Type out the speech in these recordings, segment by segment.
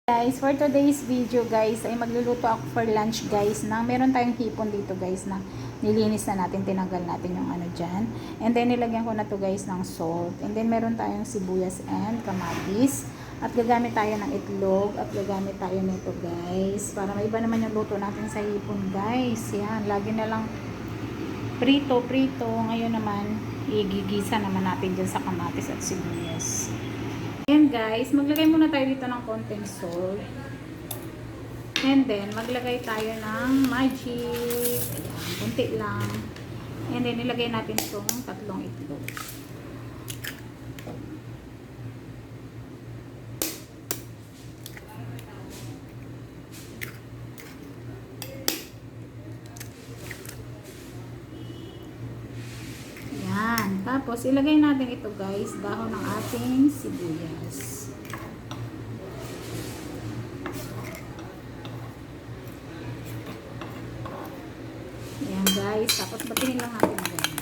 Guys, for today's video guys, ay magluluto ako for lunch guys na meron tayong hipon dito guys na nilinis na natin, tinanggal natin yung ano dyan. And then nilagyan ko na to guys ng salt. And then meron tayong sibuyas and kamatis. At gagamit tayo ng itlog at gagamit tayo nito guys. Para maiba naman yung luto natin sa hipon guys. Yan, lagi na lang prito. Ngayon naman, igigisa naman natin dyan sa kamatis at sibuyas. Ayan guys, maglagay muna tayo dito ng konting salt. And then, maglagay tayo ng magic. Ayan, konti lang. And then, ilagay natin itong tatlong itlog. Tapos, ilagay natin ito guys, dahon ng ating sibuyas. Ayan guys, tapos batingin lang natin ganyan.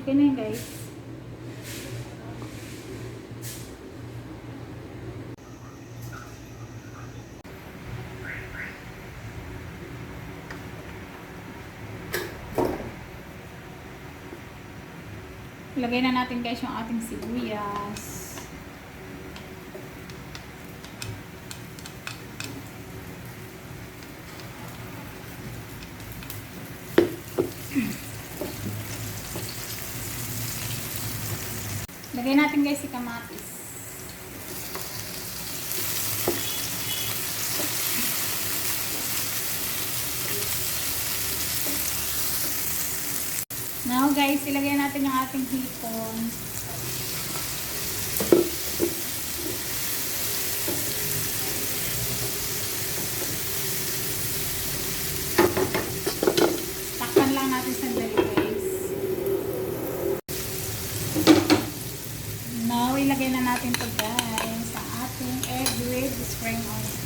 Okay na yun guys. Ilagay na natin guys yung ating sibuyas. Ilagay natin guys si kamatis. Now guys, ilagay natin yung ating hipon. Takpan lang natin sandali guys. Now, ilagay na natin ito guys sa ating egg with spring onion.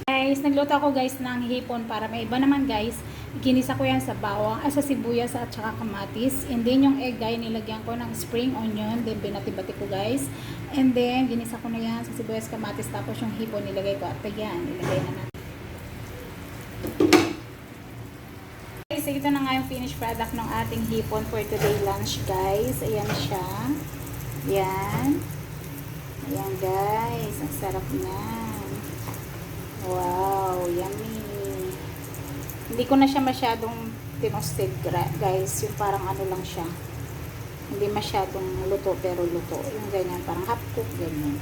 Guys, nagluto ako guys ng hipon para may iba naman guys. Ginisa ko yan sa bawang, sa sibuyas at saka kamatis. And then yung egg guys, nilagyan ko ng spring onion. Then binati-bati ko guys. And then ginisa ko na yan sa sibuyas, kamatis. Tapos yung hipon nilagay ko. At yan, nilagay na natin. Guys, ito na nga yung finished product ng ating hipon for today lunch guys. Ayan siya. Yan. Ayan guys, ang sarap na. Wow, yummy. Hindi ko na siya masyadong tinosted guys. Yung parang ano lang siya. Hindi masyadong luto pero luto. Yung ganyan, parang half cook ganyan.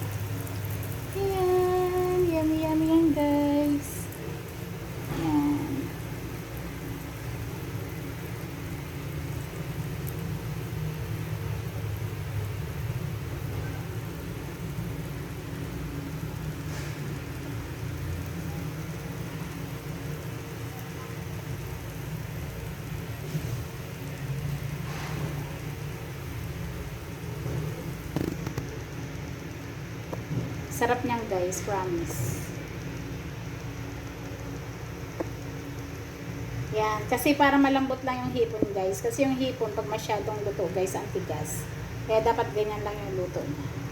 Ayan, yummy yan guys. Ayan. Sarap niyan guys, promise. Yan, kasi para malambot lang yung hipon guys. Kasi yung hipon pag masyadong luto guys, ang tigas. Kaya dapat ganyan lang yung luto niya.